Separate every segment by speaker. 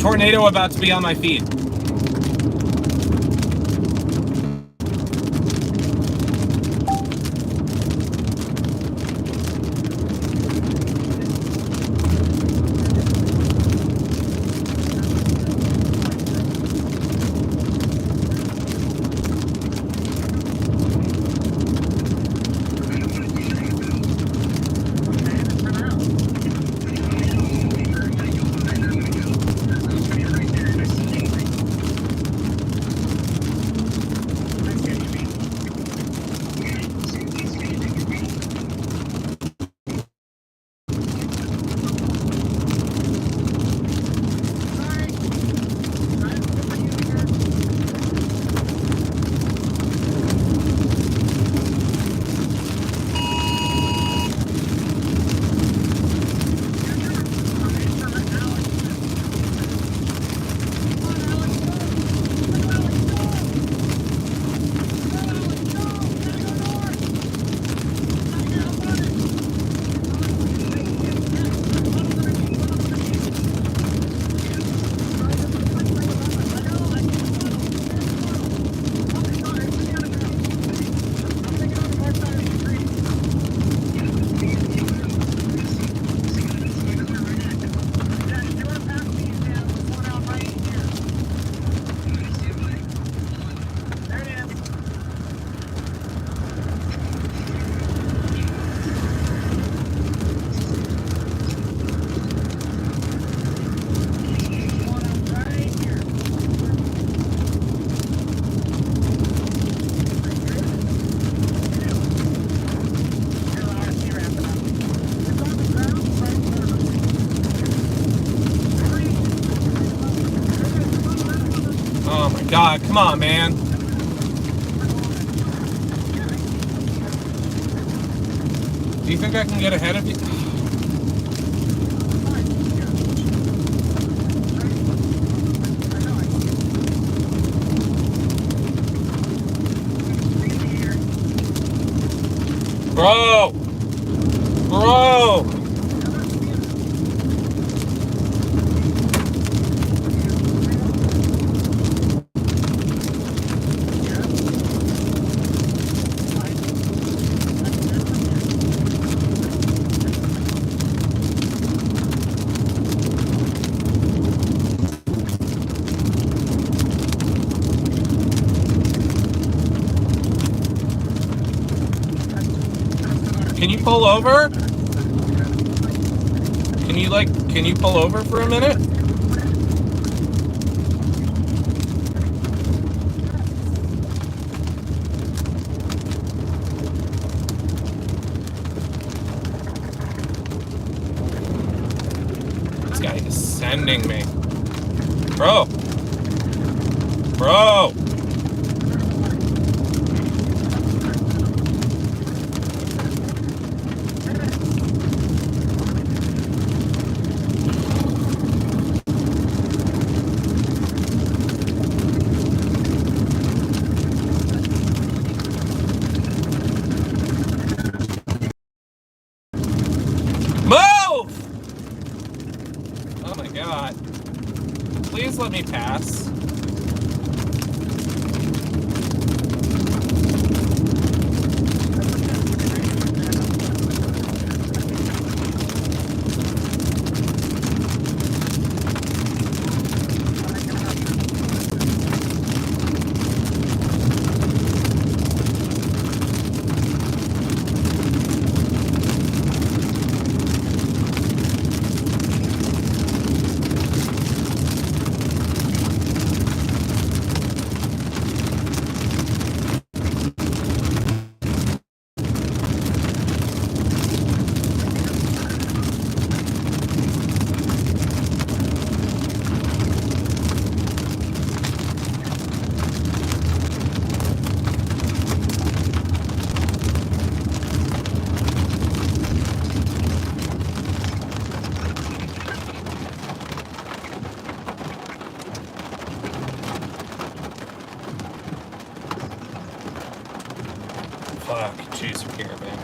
Speaker 1: Tornado about to be on my feet. Oh my God, come on, man. Do you think I can get ahead of you? Bro! Bro! Can you pull over? Can you pull over for a minute? This guy is sending me. Bro. Bro. Move! Oh my God. Please let me pass. Fuck, jeez, you're here, man.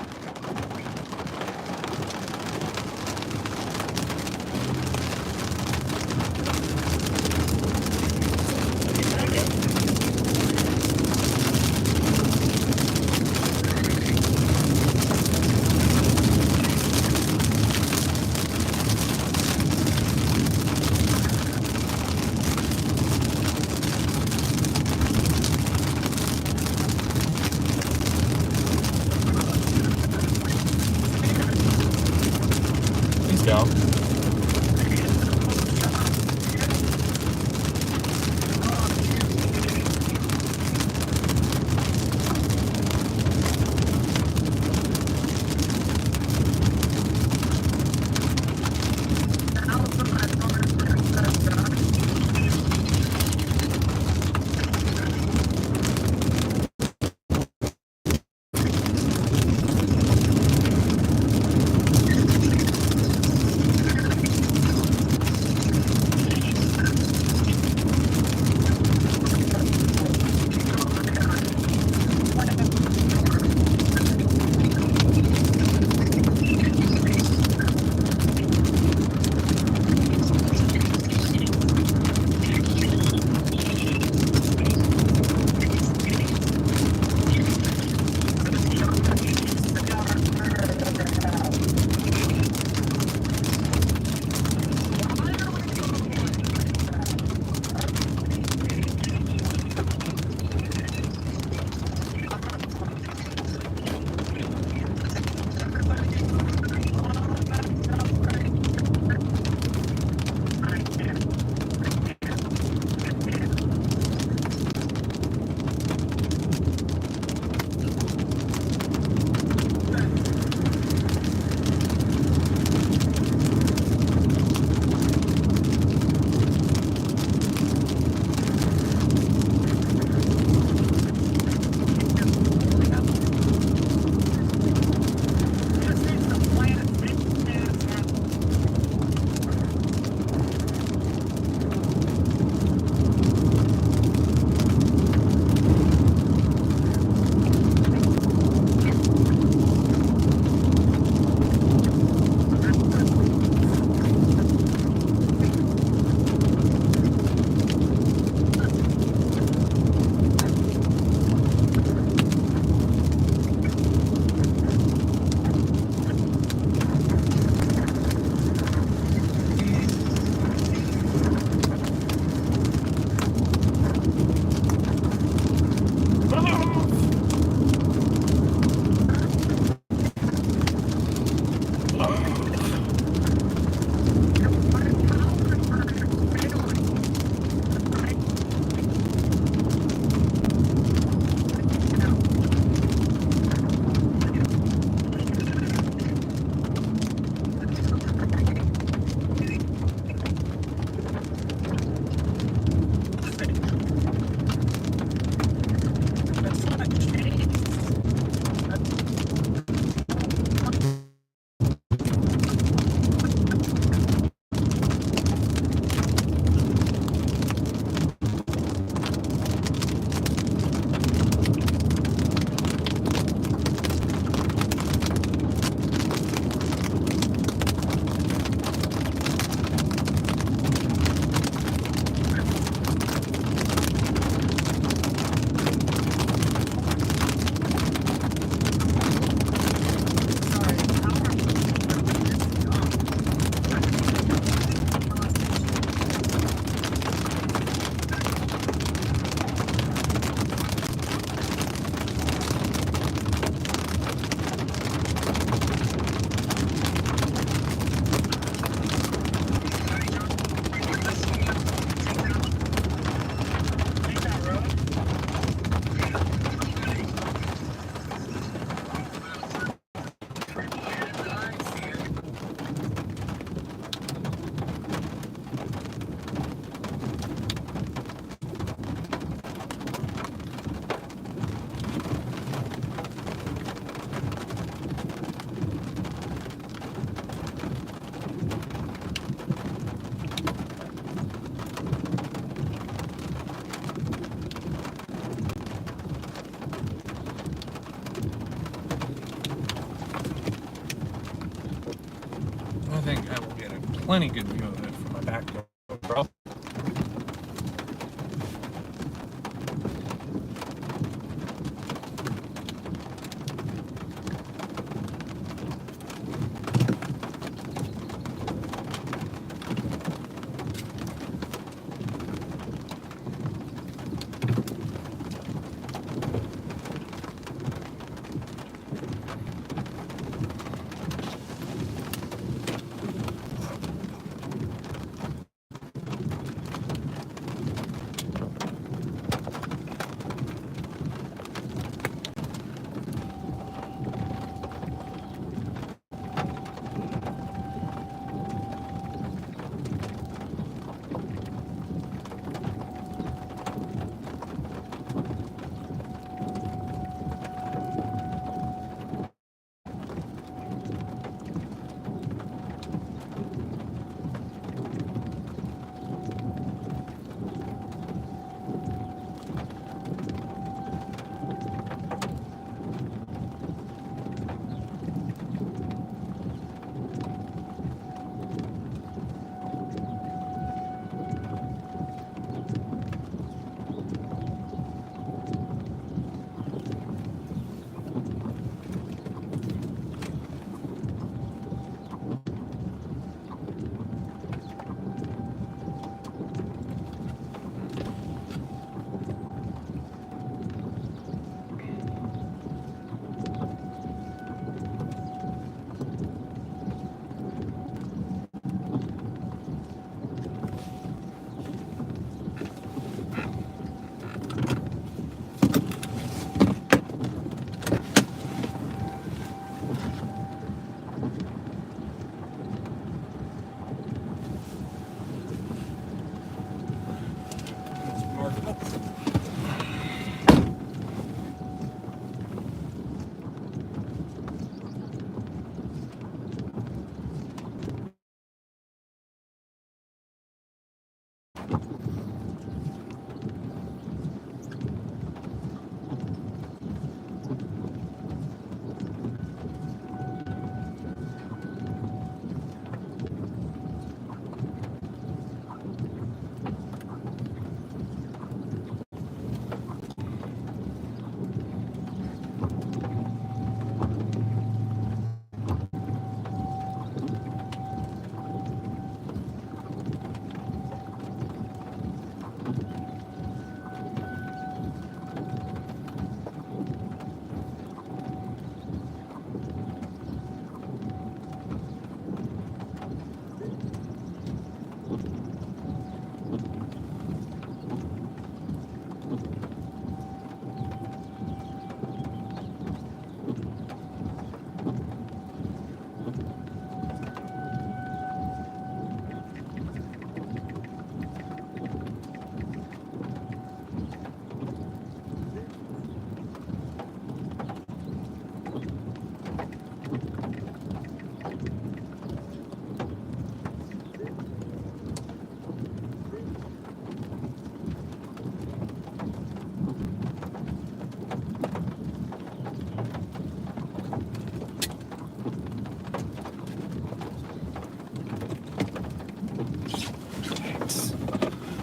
Speaker 1: plenty good view of it from my back door, bro.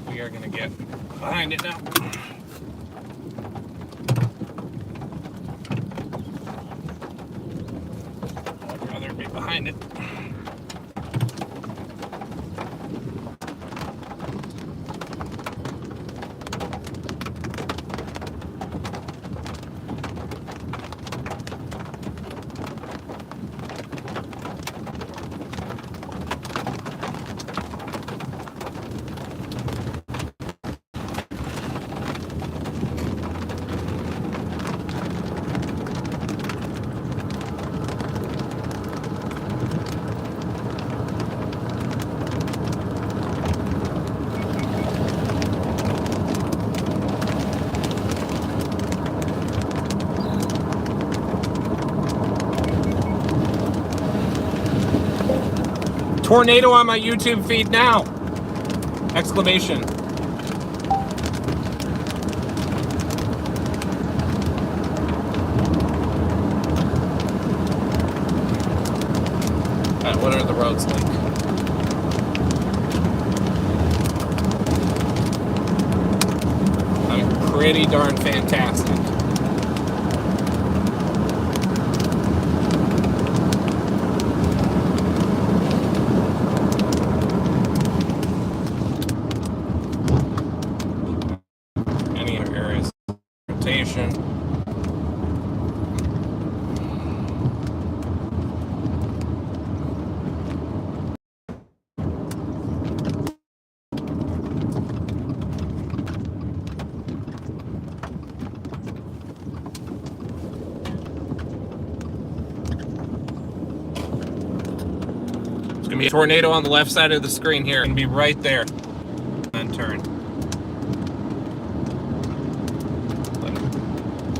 Speaker 1: We are gonna get behind it now. I'd rather be behind it. Tornado on my YouTube feed now! Exclamation. What are the roads like? pretty darn fantastic. Any areas of rotation. It's going to be a tornado on the left side of the screen here. It's going to be right there. And turn.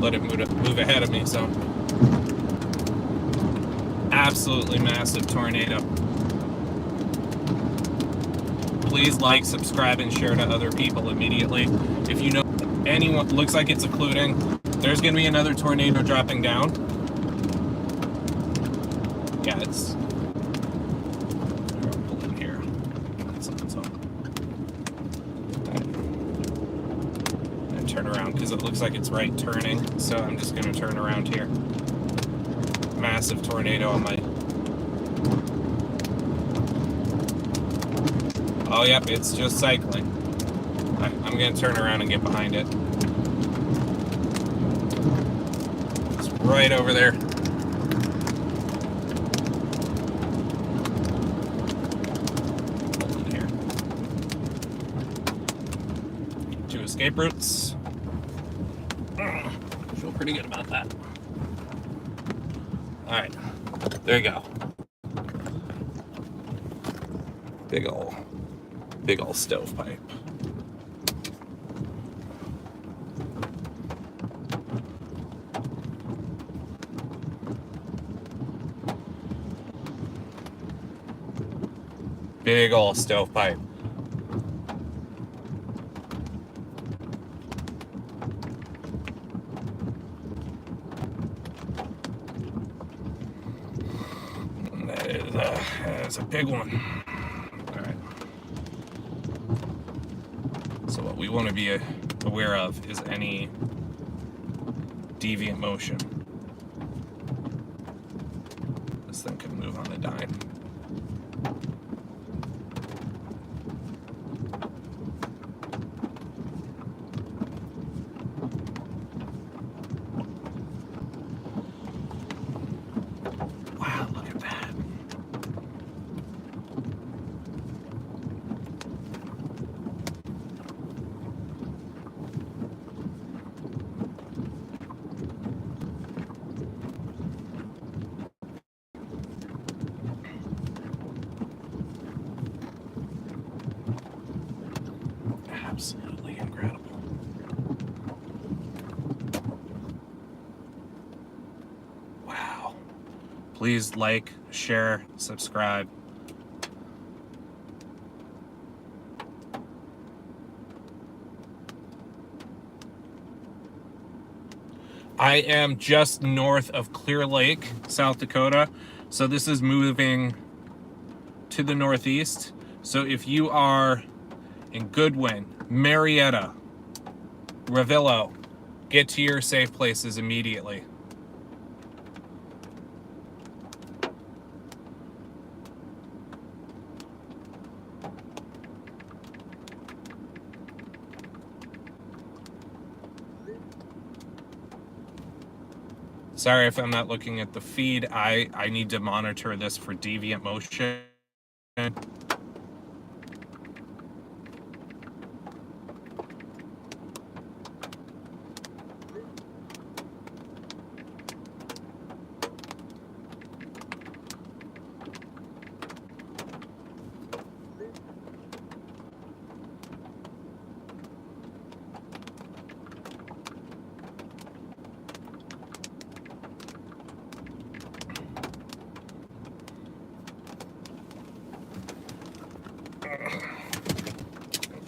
Speaker 1: Let it move ahead of me. So, absolutely massive tornado. Please like, subscribe, and share to other people immediately. If you know anyone, looks like it's occluding. There's going to be another tornado dropping down. Yeah, it's... Pull in here. And turn around, because it looks like it's right turning. So I'm just going to turn around here. Massive tornado on my... Oh, yep, it's just cycling. I'm going to turn around and get behind it. It's right over there. Hold it here. 2 escape routes. Feel pretty good about that. Alright, there you go. Big ol' stovepipe. Big ol' stovepipe. That is a big one. So what we want to be aware of is any deviant motion. This thing could move on a dime. Wow, look at that. Absolutely incredible. Wow. Please like, share, subscribe. I am just north of Clear Lake, South Dakota. So this is moving to the northeast. So if you are in Goodwin, Marietta, Ravillo, get to your safe places immediately. Sorry if I'm not looking at the feed. I need to monitor this for deviant motion.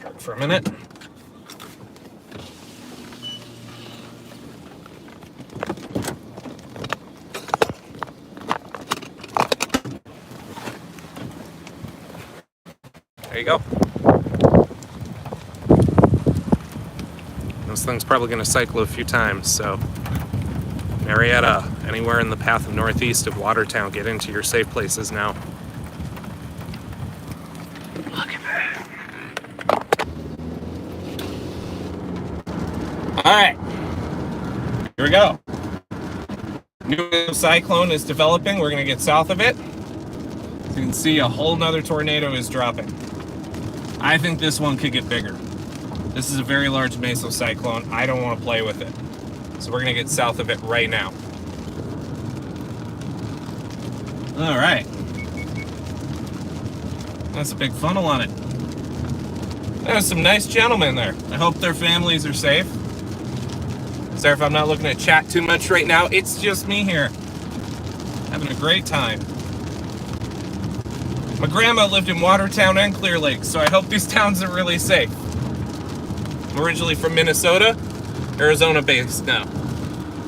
Speaker 1: Park for a minute. There you go. This thing's probably going to cycle a few times, so Marietta, anywhere in the path of northeast of Watertown, get into your safe places now. Look at that. All right, here we go. New cyclone is developing. We're going to get south of it. So you can see a whole nother tornado is dropping. I think this one could get bigger. This is a very large mesocyclone. I don't want to play with it. So we're going to get south of it right now. All right. That's a big funnel on it. There's some nice gentlemen there. I hope their families are safe. Sorry if I'm not looking at chat too much right now. It's just me here, having a great time. My grandma lived in Watertown and Clear Lake, so I hope these towns are really safe. I'm originally from Minnesota, Arizona based now.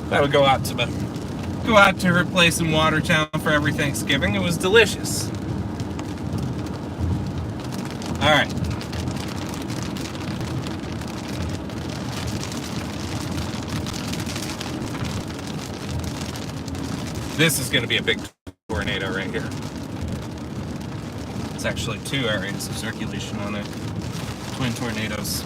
Speaker 1: I would go out to her place in Watertown for every Thanksgiving. It was delicious. All right. This is going to be a big tornado right here. It's actually 2 areas of circulation on it. Twin tornadoes.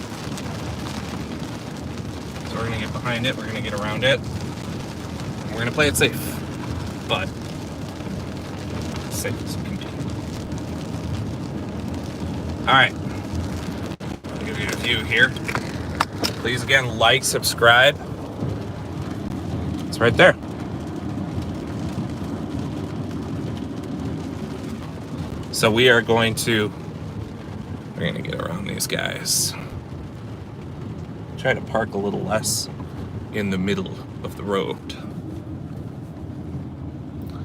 Speaker 1: So we're going to get behind it, we're going to get around it. And we're going to play it safe. But safe as it can be. Alright. I'll give you a view here. Please again like, subscribe. It's right there. So we're going to get around these guys. Try to park a little less in the middle of the road.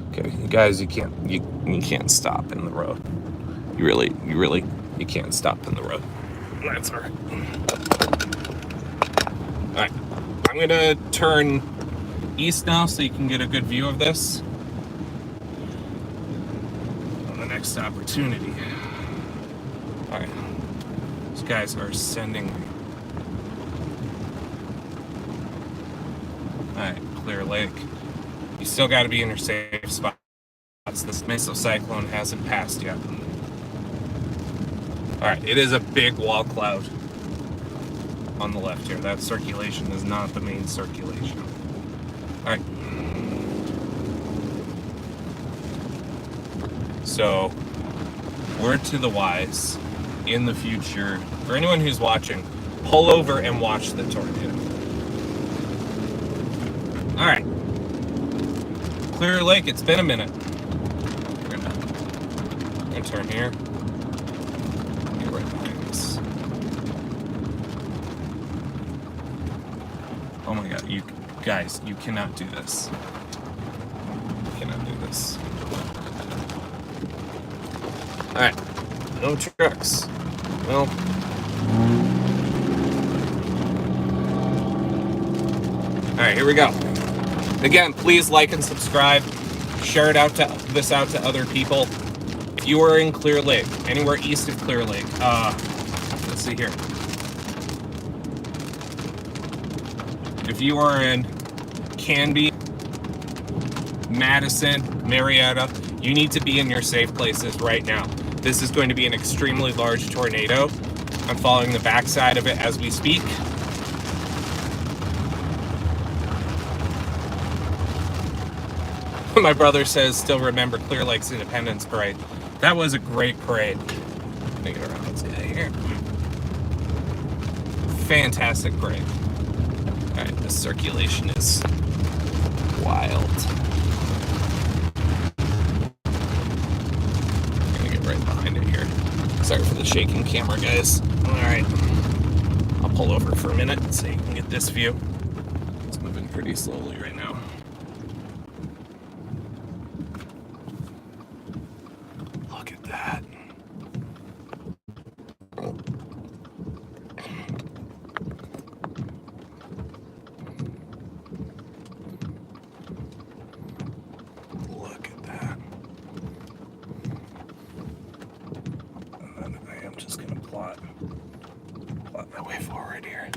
Speaker 1: Okay, you guys, you can't stop in the road. You can't stop in the road. That's all right. All right, I'm gonna turn east now so you can get a good view of this. Next opportunity. All right, these guys are sending me. All right, Clear Lake. You still got to be in your safe spots. This mesocyclone hasn't passed yet. All right, it is a big wall cloud on the left here. That circulation is not the main circulation. All right. So, word to the wise, in the future, for anyone who's watching, pull over and watch the tornado. Alright. Clear Lake, it's been a minute. We're gonna turn here. Get right behind this. Oh my god, you guys, you cannot do this. You cannot do this. Alright, no trucks. Well, alright, here we go. Again, please like and subscribe. Share this out to other people. If you are in Clear Lake, anywhere east of Clear Lake, let's see here. If you are in Canby, Madison, Marietta, you need to be in your safe places right now. This is going to be an extremely large tornado. I'm following the backside of it as we speak. My brother says, still remember Clear Lake's Independence Parade. That was a great parade. Let me get around this guy here. Fantastic parade. All right, the circulation is wild. Sorry for the shaking camera, guys. Alright. I'll pull over for a minute so you can get this view. It's moving pretty slowly right now. Look at that. Look at that. I'm just gonna plot my way forward here.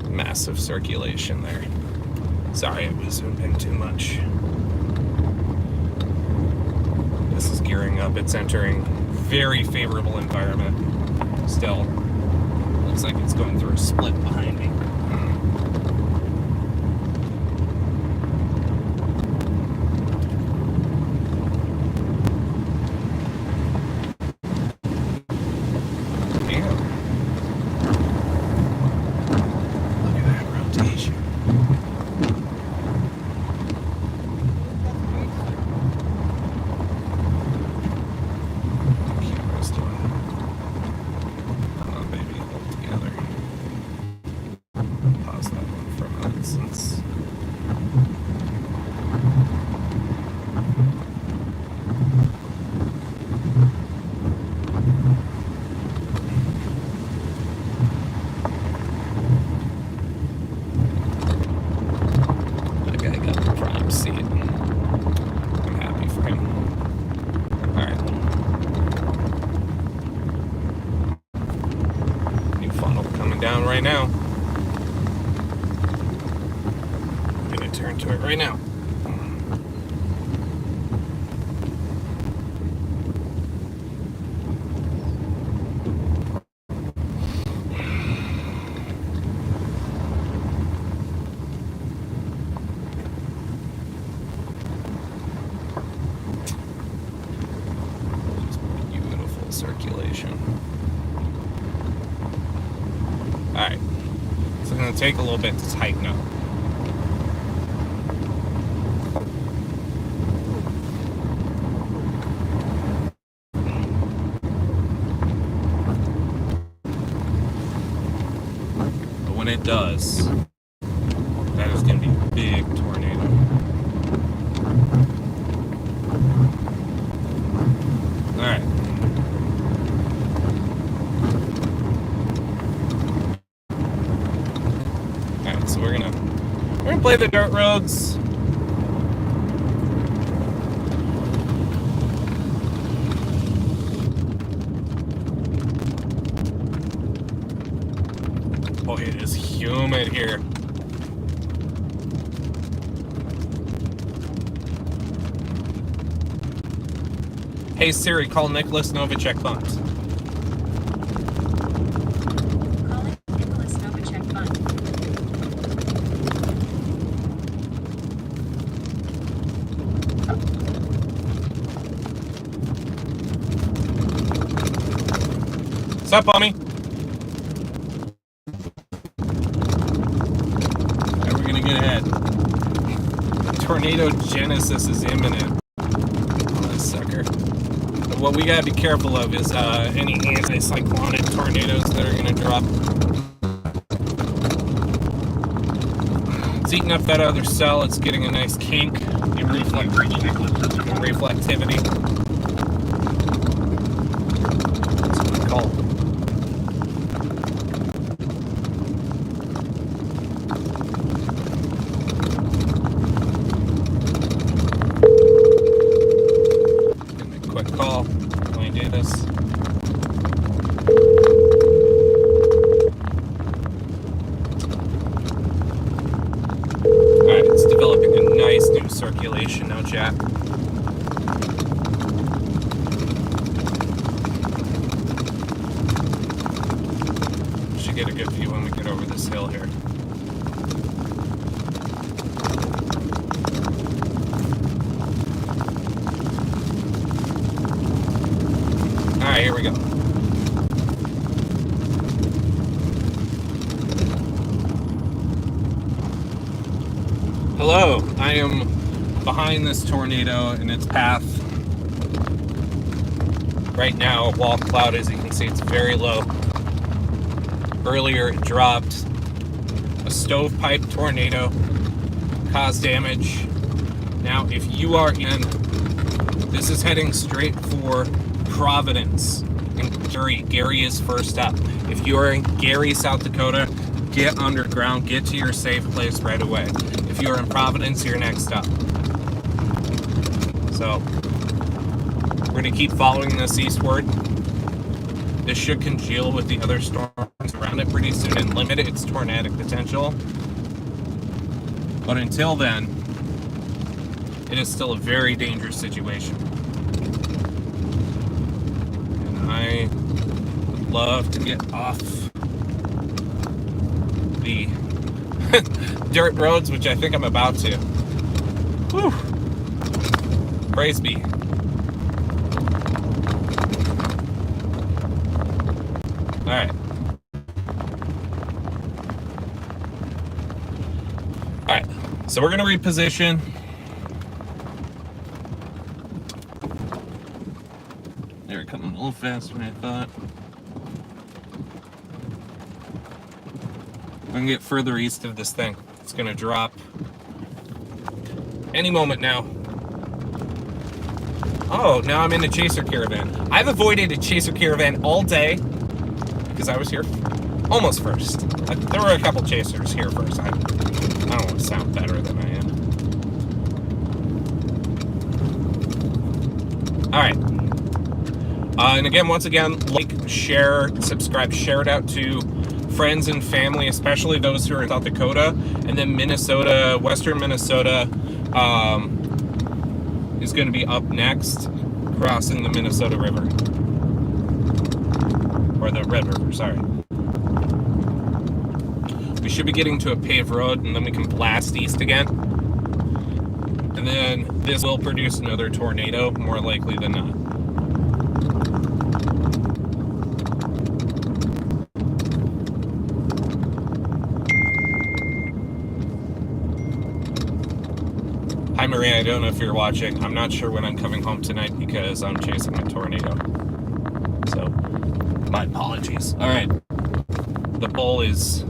Speaker 1: massive circulation there. Sorry, it was been too much. This is gearing up. It's entering very favorable environment. Still, looks like it's going through a split behind me. Right now. I'm gonna turn to it right now. Just beautiful circulation. Alright, so it's going to take a little bit to tighten up. But when it does, that is going to be a big tornado. Alright. So we're gonna play the dirt roads. Boy, it is humid here. Hey Siri, call Nicholas Novacek Bunt. What's up, homie? Alright, we're gonna get ahead. Tornado genesis is imminent on this sucker. But what we gotta be careful of is any anticyclonic tornadoes that are gonna drop. It's eating up that other cell. It's getting a nice kink in reflectivity. That's what we call it. Call when we do this. Alright, it's developing a nice new circulation now, chat. Should get a good view when we get over this hill here. Alright, here we go. Hello, I am behind this tornado in its path. Right now, wall cloud, as you can see, it's very low. Earlier, it dropped. A stovepipe tornado caused damage. Now, if you are in, this is heading straight for Providence and Gary. Gary is first up. If you are in Gary, South Dakota, get underground, get to your safe place right away. If you are in Providence, you're next up. So we're gonna keep following this eastward. This should congeal with the other storms around it pretty soon and limit its tornadic potential. But until then, it is still a very dangerous situation. And I would love to get off the dirt roads, which I think I'm about to. Whew. Praise be. All right. All right. So we're going to reposition. They're coming a little faster than I thought. We're going to get further east of this thing. It's going to drop any moment now. Oh, now I'm in a chaser caravan. I've avoided a chaser caravan all day because I was here almost first. There were a couple chasers here first. I don't want to sound better than I am. All right. And again, once again, like, share, subscribe, share it out to friends and family, especially those who are in South Dakota. And then Minnesota, Western Minnesota is going to be up next, crossing the Minnesota River. Or the Red River, sorry. We should be getting to a paved road, and then we can blast east again. And then this will produce another tornado, more likely than not. Hi Maria, I don't know if you're watching. I'm not sure when I'm coming home tonight because I'm chasing a tornado. So, my apologies. All right, the bowl is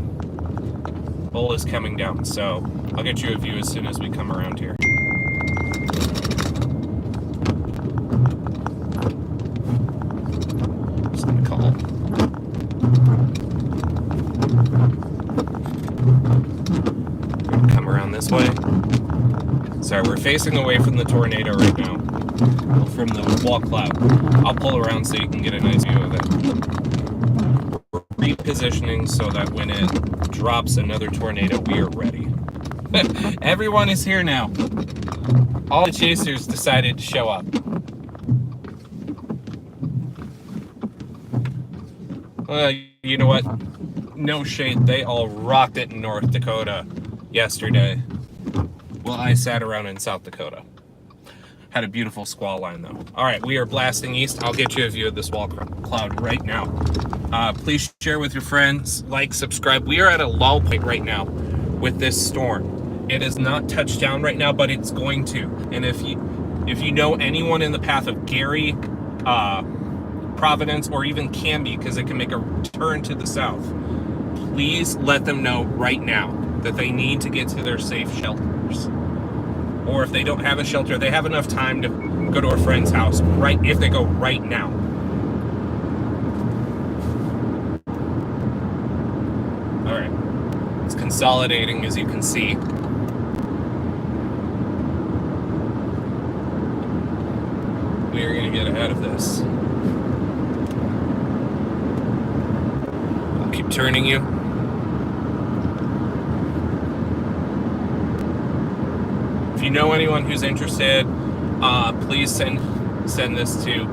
Speaker 1: coming down, so I'll get you a view as soon as we come around here. Just gonna call. Come around this way. Sorry, we're facing away from the tornado right now. From the wall cloud. I'll pull around so you can get a nice view of it. We're repositioning so that when it drops another tornado, we are ready. Everyone is here now. All the chasers decided to show up. You know what? No shade. They all rocked it in North Dakota yesterday. Well, I sat around in South Dakota. Had a beautiful squall line, though. All right, we are blasting east. I'll get you a view of this wall cloud right now. Please share with your friends, like, subscribe. We are at a lull point right now with this storm. It has not touched down right now, but it's going to. And if you know anyone in the path of Gary, Providence, or even Canby, because it can make a turn to the south, please let them know right now that they need to get to their safe shelters. Or if they don't have a shelter, they have enough time to go to a friend's house right if they go right now. All right, it's consolidating, as you can see. We are going to get ahead of this. I'll keep turning you. If you know anyone who's interested, please send this to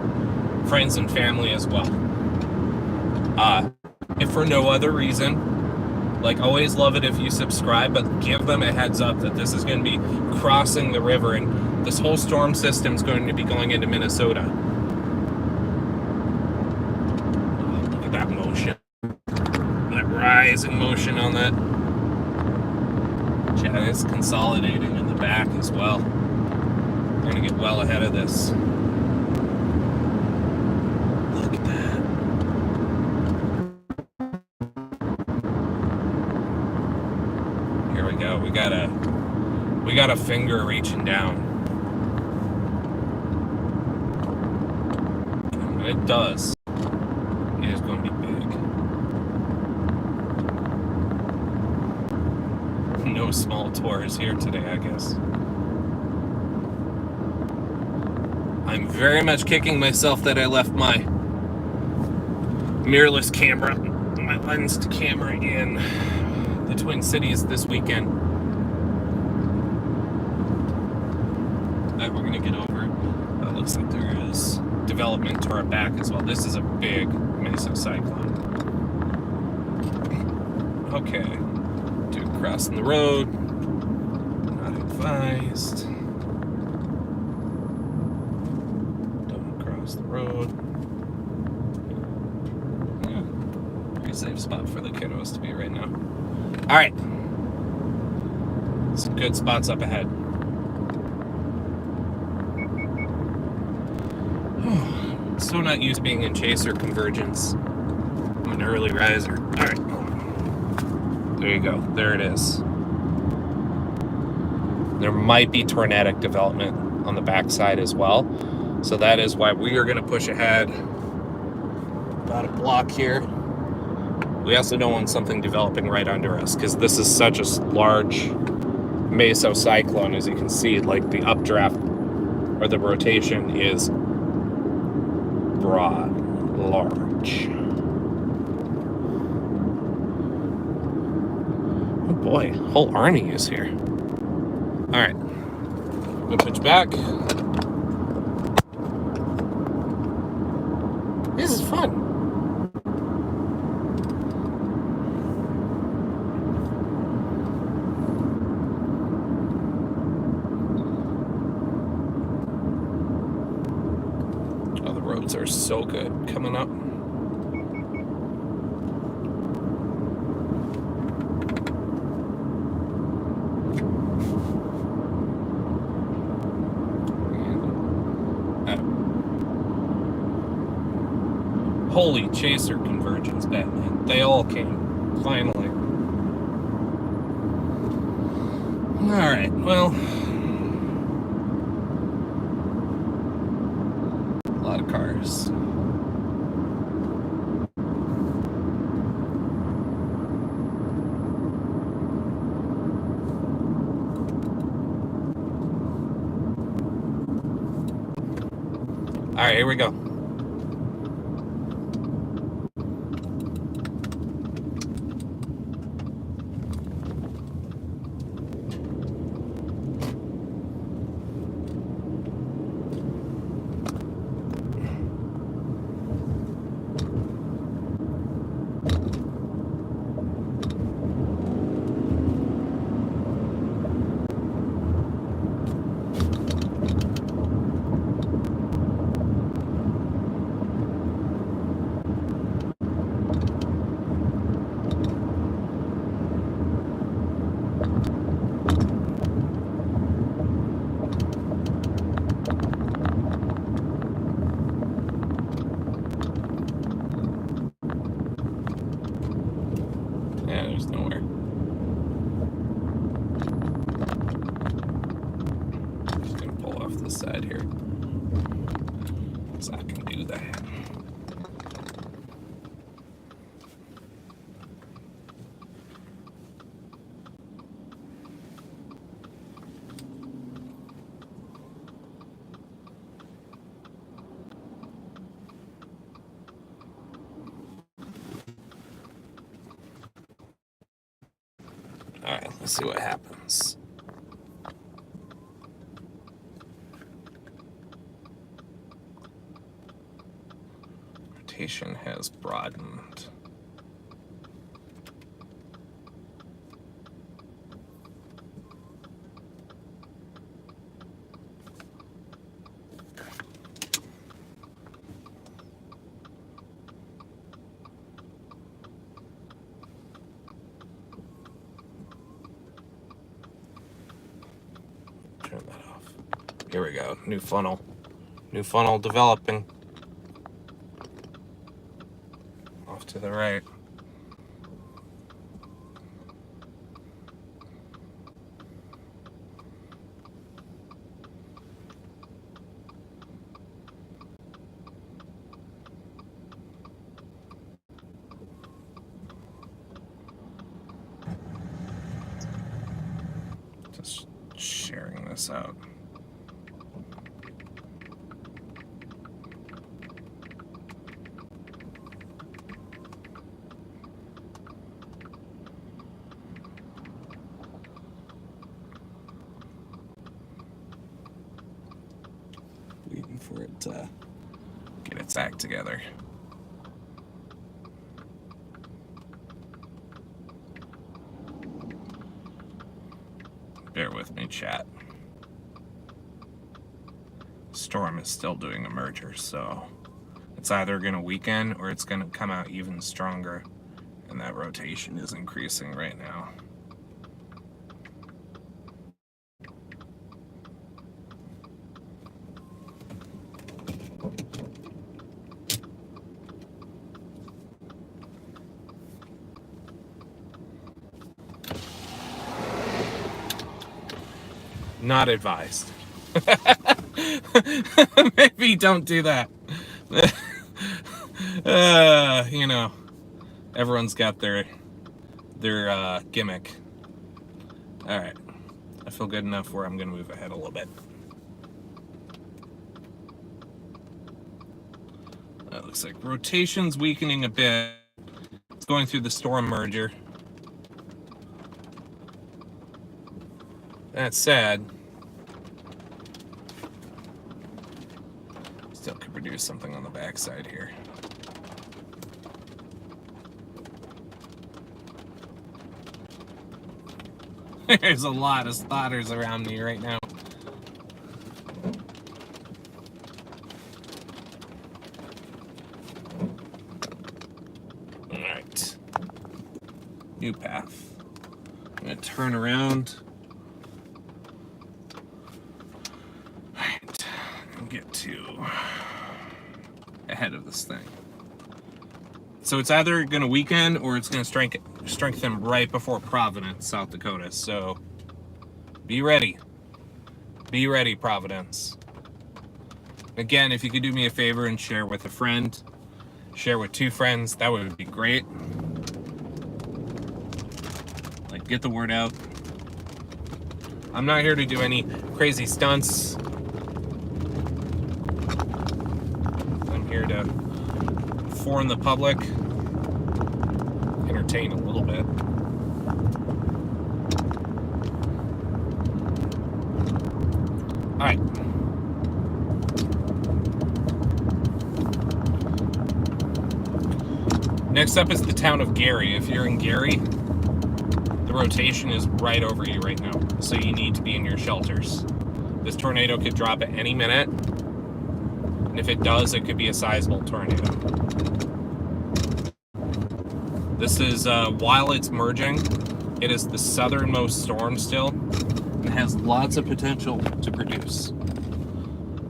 Speaker 1: friends and family as well. If for no other reason, like, always love it if you subscribe, but give them a heads up that this is going to be crossing the river and this whole storm system is going to be going into Minnesota. Oh, look at that motion. That rising motion on that. Yeah, it's consolidating in the back as well. We're going to get well ahead of this. Look at that. Here we go. We got a finger reaching down. And when it does, it is going to be big. No small tours here today, I guess. I'm very much kicking myself that I left my mirrorless camera, my lensed camera in the Twin Cities this weekend. We're gonna get over. Looks like there is development to our back as well. This is a big mesocyclone. Okay, dude crossing the road. Not advised. Don't cross the road. Yeah, pretty safe spot for the kiddos to be right now. All right, some good spots up ahead. So not used being in chase or convergence. I'm an early riser. All right. There you go. There it is. There might be tornadic development on the backside as well. So that is why we are going to push ahead about a block here. We also don't want something developing right under us because this is such a large mesocyclone. As you can see, like the updraft or the rotation is broad, large. Oh boy, whole Arnie is here. All right, we'll pitch back. This is fun. Oh, the roads are so good coming up. Holy chaser convergence, Batman. They all came, finally. Alright, well. A lot of cars. Alright, here we go. Yeah, there's nowhere. Just gonna pull off this side here. So I can do that. All right, let's see what happens. Rotation has broadened. Turn that off. Here we go. New funnel. New funnel developing. Off to the right. Just sharing this out. get its act together. Bear with me, chat. Storm is still doing a merger, so it's either going to weaken or it's going to come out even stronger, and that rotation is increasing right now. Not advised. Maybe don't do that. You know, everyone's got their gimmick. All right, I feel good enough where I'm going to move ahead a little bit. That looks like rotation's weakening a bit. It's going through the storm merger. That said, still could produce something on the backside here. There's a lot of spotters around me right now. All right. New path. I'm going to turn around. Get to ahead of this thing. So it's either going to weaken or it's going to strengthen right before Providence, South Dakota. So be ready. Be ready, Providence. Again, if you could do me a favor and share with a friend, share with 2 friends, that would be great. Like, get the word out. I'm not here to do any crazy stunts. Here to inform the public, entertain a little bit. All right. Next up is the town of Gary. If you're in Gary, the rotation is right over you right now, so you need to be in your shelters. This tornado could drop at any minute. And if it does, it could be a sizable tornado. This is, while it's merging, it is the southernmost storm still, and has lots of potential to produce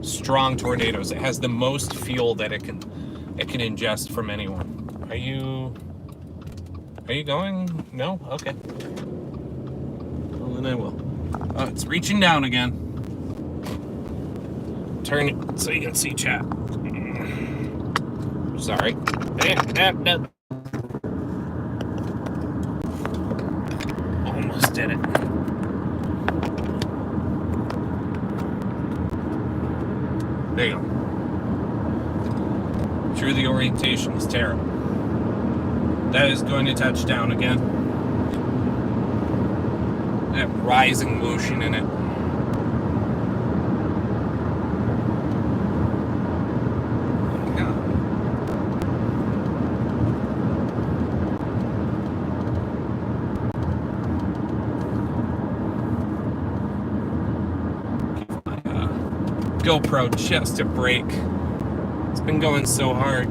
Speaker 1: strong tornadoes. It has the most fuel that it can ingest from anyone. Are you going? No? Okay. Well, then I will. Oh, it's reaching down again. Turn it so you can see chat. Sorry. Almost did it. There you go. Sure, the orientation is terrible. That is going to touch down again. That rising motion in it. GoPro just to break. It's been going so hard.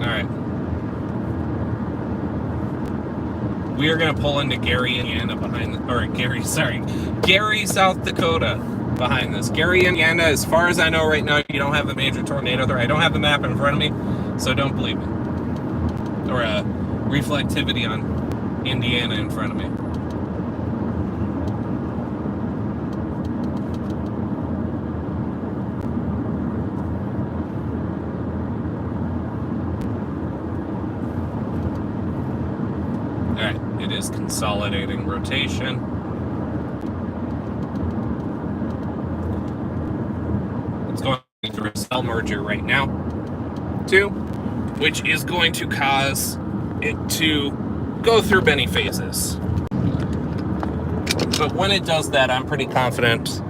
Speaker 1: Alright. We are going to pull into Gary, Indiana Gary, South Dakota behind this. Gary, Indiana, as far as I know right now, you don't have a major tornado there. I don't have the map in front of me, so don't believe me. Or reflectivity on Indiana in front of me. It is consolidating rotation. It's going through a cell merger right now, too, which is going to cause it to go through many phases. But when it does that, I'm pretty confident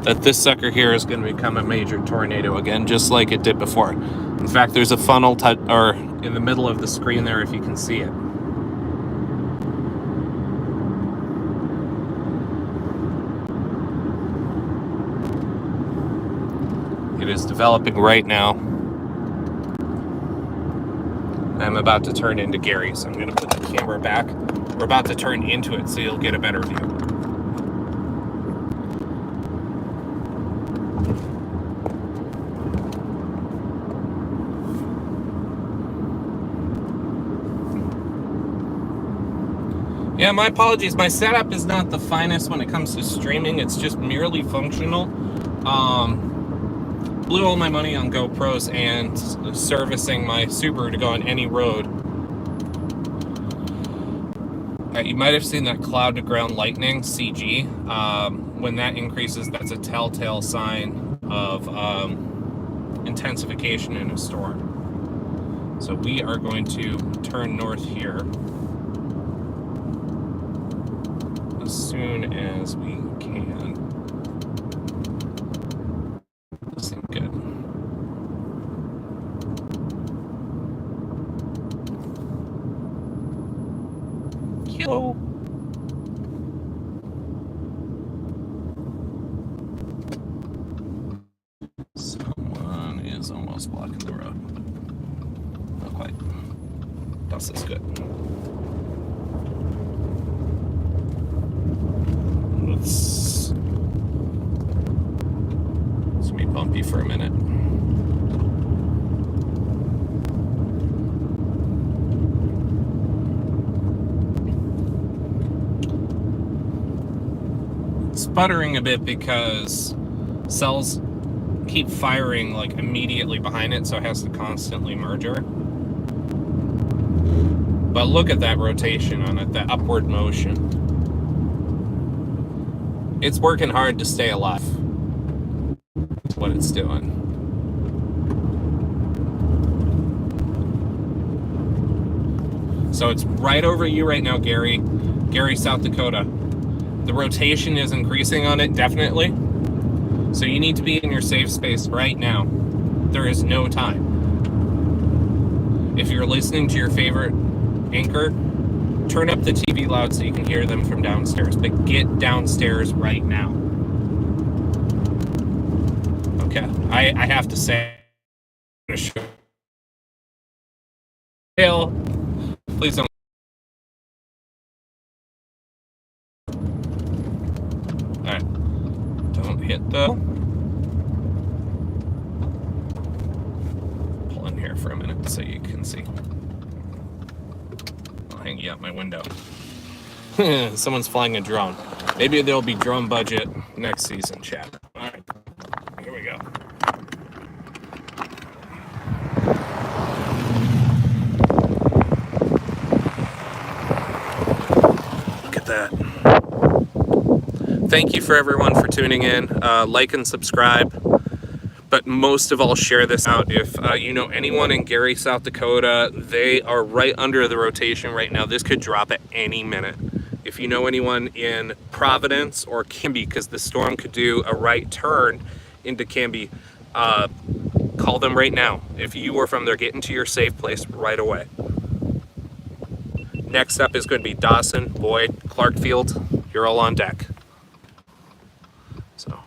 Speaker 1: that this sucker here is going to become a major tornado again, just like it did before. In fact, there's a funnel or in the middle of the screen there, if you can see it. It is developing right now. I'm about to turn into Gary, so I'm going to put the camera back. We're about to turn into it, so you'll get a better view. Yeah, my apologies. My setup is not the finest when it comes to streaming. It's just merely functional. Blew all my money on GoPros and servicing my Subaru to go on any road. You might have seen that cloud to ground lightning, CG. When that increases, that's a telltale sign of intensification in a storm. So we are going to turn north here as soon as we can. This ain't good. Hello. Someone is almost blocking the road. Not quite. Dust is good. It's gonna be bumpy for a minute. Sputtering a bit because cells keep firing like immediately behind it, so it has to constantly merger. But look at that rotation on it, that upward motion. It's working hard to stay alive. That's what it's doing. So it's right over you right now, Gary, South Dakota. The rotation is increasing on it, definitely. So you need to be in your safe space right now. There is no time. If you're listening to your favorite anchor, turn up the TV loud so you can hear them from downstairs, but get downstairs right now. Okay, I have to say, please don't. Alright, don't hit the... Pull in here for a minute so you can see. I'll hang you out my window. Someone's flying a drone. Maybe there'll be drone budget next season, chat. Alright, here we go. Look at that. Thank you for everyone for tuning in. Like and subscribe. But most of all, share this out. If you know anyone in Gary, South Dakota, they are right under the rotation right now. This could drop at any minute. If you know anyone in Providence or Canby, because the storm could do a right turn into Canby, call them right now. If you are from there, get into your safe place right away. Next up is going to be Dawson, Boyd, Clarkfield. You're all on deck. So I'm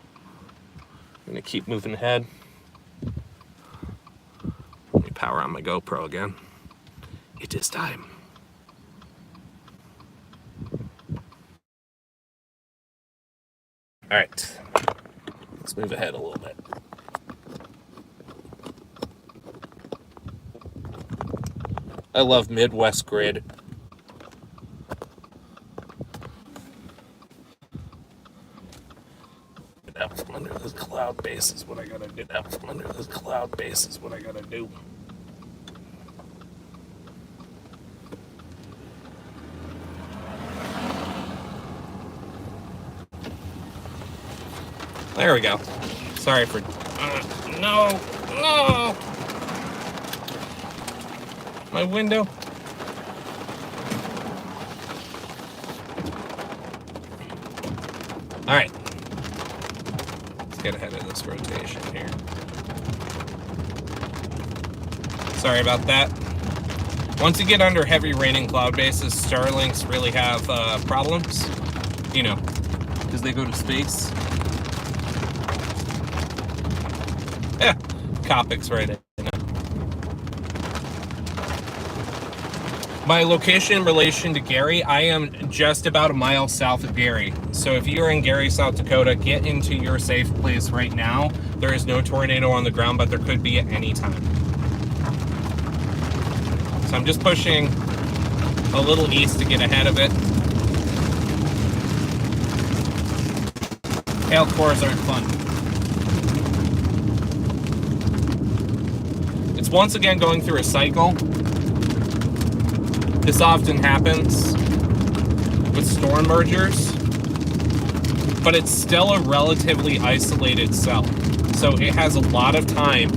Speaker 1: going to keep moving ahead. Let me power on my GoPro again. It is time. All right, let's move ahead a little bit. I love Midwest grid. Get out from under this cloud base is what I gotta do. Get out from under this cloud base is what I gotta do. There we go. Sorry for... no! My window. All right. Let's get ahead of this rotation here. Sorry about that. Once you get under heavy rain and cloud bases, Starlinks really have problems, you know, because they go to space. Yeah, Copic's right in it. My location in relation to Gary, I am just about a mile south of Gary. So if you're in Gary, South Dakota, get into your safe place right now. There is no tornado on the ground, but there could be at any time. So I'm just pushing a little east to get ahead of it. Hail cores aren't fun. It's once again going through a cycle. This often happens with storm mergers, but it's still a relatively isolated cell. So it has a lot of time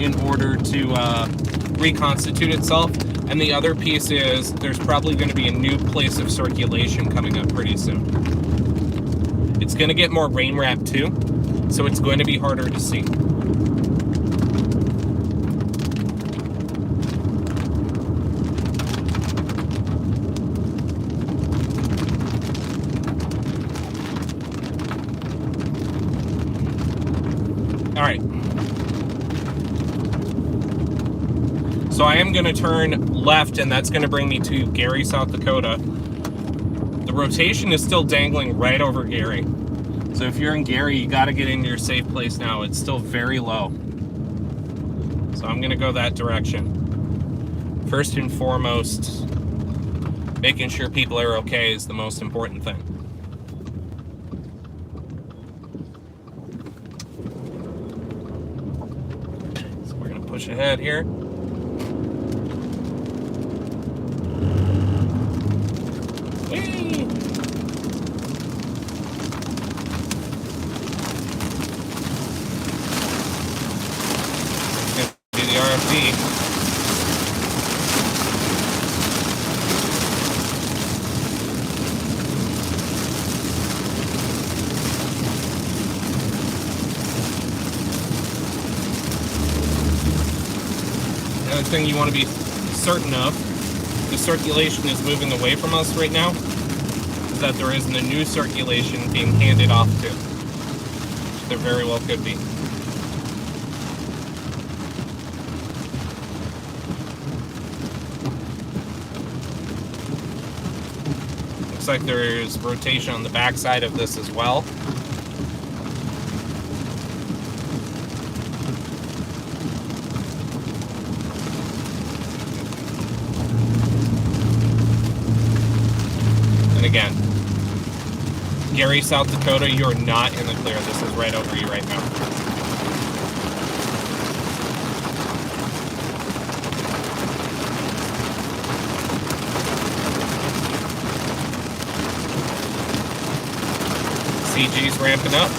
Speaker 1: in order to reconstitute itself. And the other piece is there's probably going to be a new place of circulation coming up pretty soon. It's going to get more rain wrapped too, so it's going to be harder to see. All right. So I am going to turn left, and that's going to bring me to Gary, South Dakota. The rotation is still dangling right over Gary. So if you're in Gary, you got to get into your safe place now. It's still very low. So I'm going to go that direction. First and foremost, making sure people are okay is the most important thing. So we're going to push ahead here. Thing you want to be certain of, the circulation is moving away from us right now, is that there isn't a new circulation being handed off to. There very well could be. Looks like there is rotation on the backside of this as well. Again, Gary, South Dakota, you're not in the clear. This is right over you right now. CG's ramping up.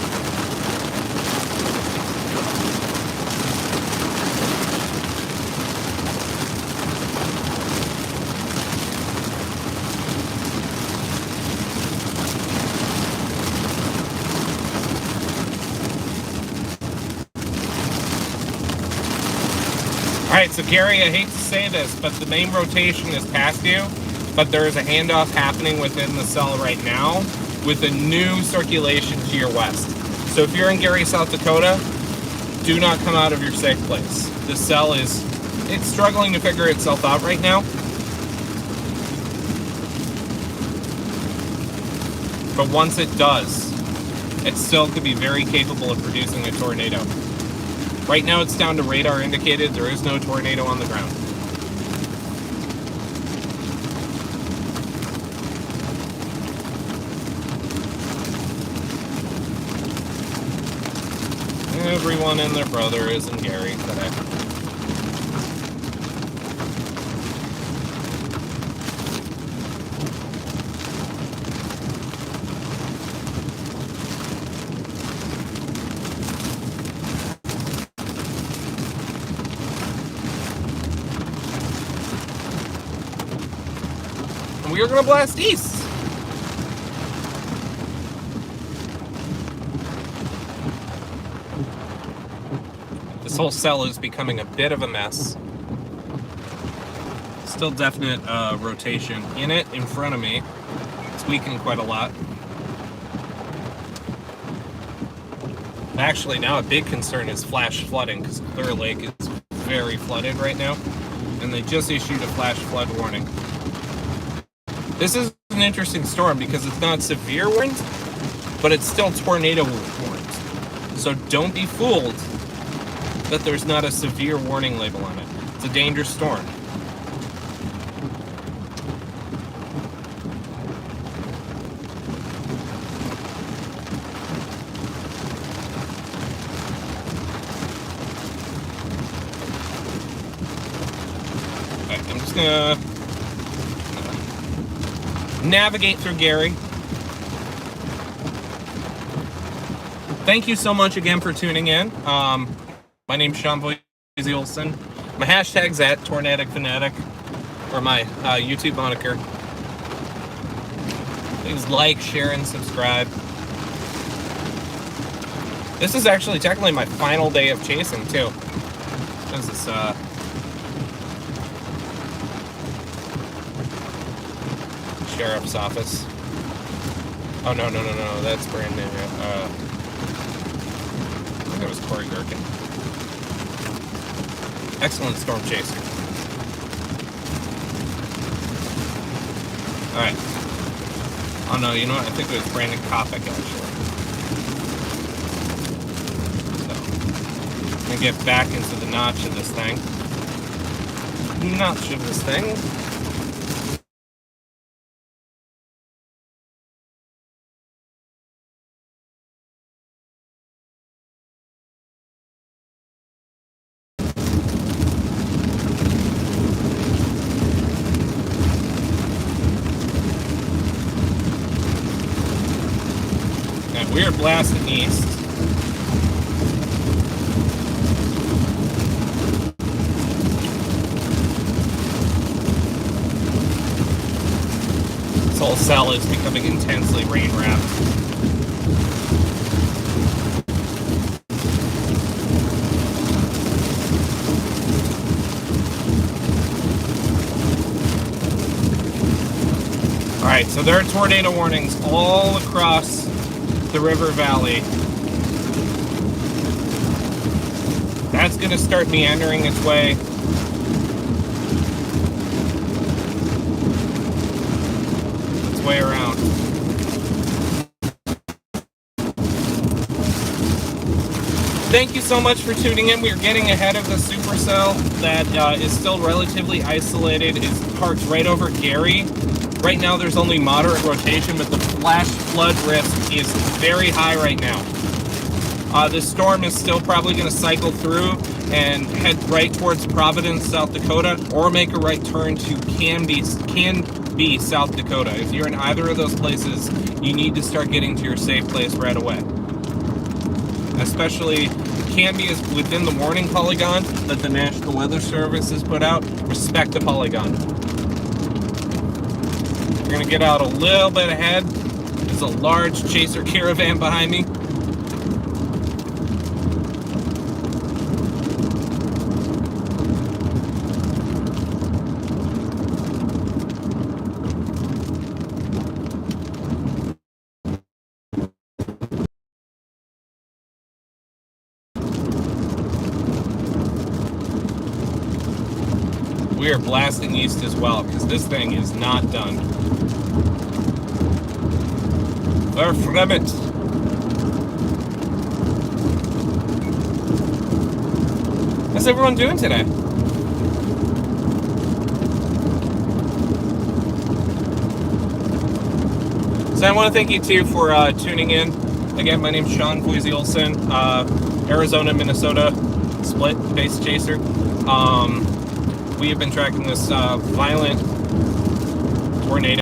Speaker 1: Alright, so Gary, I hate to say this, but the main rotation is past you, but there is a handoff happening within the cell right now with a new circulation to your west. So if you're in Gary, South Dakota, do not come out of your safe place. The cell it's struggling to figure itself out right now. But once it does, it still could be very capable of producing a tornado. Right now it's down to radar indicated. There is no tornado on the ground. Everyone and their brother is in Gary today. We are going to blast east. whole cell is becoming a bit of a mess. Still definite rotation in it in front of me. It's weakened quite a lot. Actually, now a big concern is flash flooding, because Clear Lake is very flooded right now, and they just issued a flash flood warning. This is an interesting storm because it's not severe wind, but it's still tornado warned. So don't be fooled that there's not a severe warning label on it. It's a dangerous storm. I'm just gonna navigate through Gary. Thank you so much again for tuning in. My name's Sean Boise Olson. My hashtag's at Tornadic Fanatic, or my YouTube moniker. Please like, share, and subscribe. This is actually technically my final day of chasing too. This is Sheriff's Office. Oh no, that's brand new. I think it was Corey Gherkin. Excellent storm chaser. Alright. Oh no, you know what? I think it was Brandon Kopic actually. So, I'm gonna get back into the notch of this thing. We are blasting east. This whole cell is becoming intensely rain wrapped. Alright, so there are tornado warnings all across the river valley. That's going to start meandering its way around. Thank you so much for tuning in. We're getting ahead of the supercell that is still relatively isolated. It's parked right over Gary. Right now there's only moderate rotation, but the flash flood risk is very high right now. This storm is still probably going to cycle through and head right towards Providence, South Dakota, or make a right turn to Canby, South Dakota. If you're in either of those places, you need to start getting to your safe place right away. Especially Canby is within the warning polygon that the National Weather Service has put out. Respect the polygon. We're going to get out a little bit ahead. There's a large chaser caravan behind me. We are blasting east as well, because this thing is not done. Far from it. How's everyone doing today? So I want to thank you too for tuning in. Again, my name's Sean Boise Olson, Arizona, Minnesota split base chaser. We have been tracking this violent tornado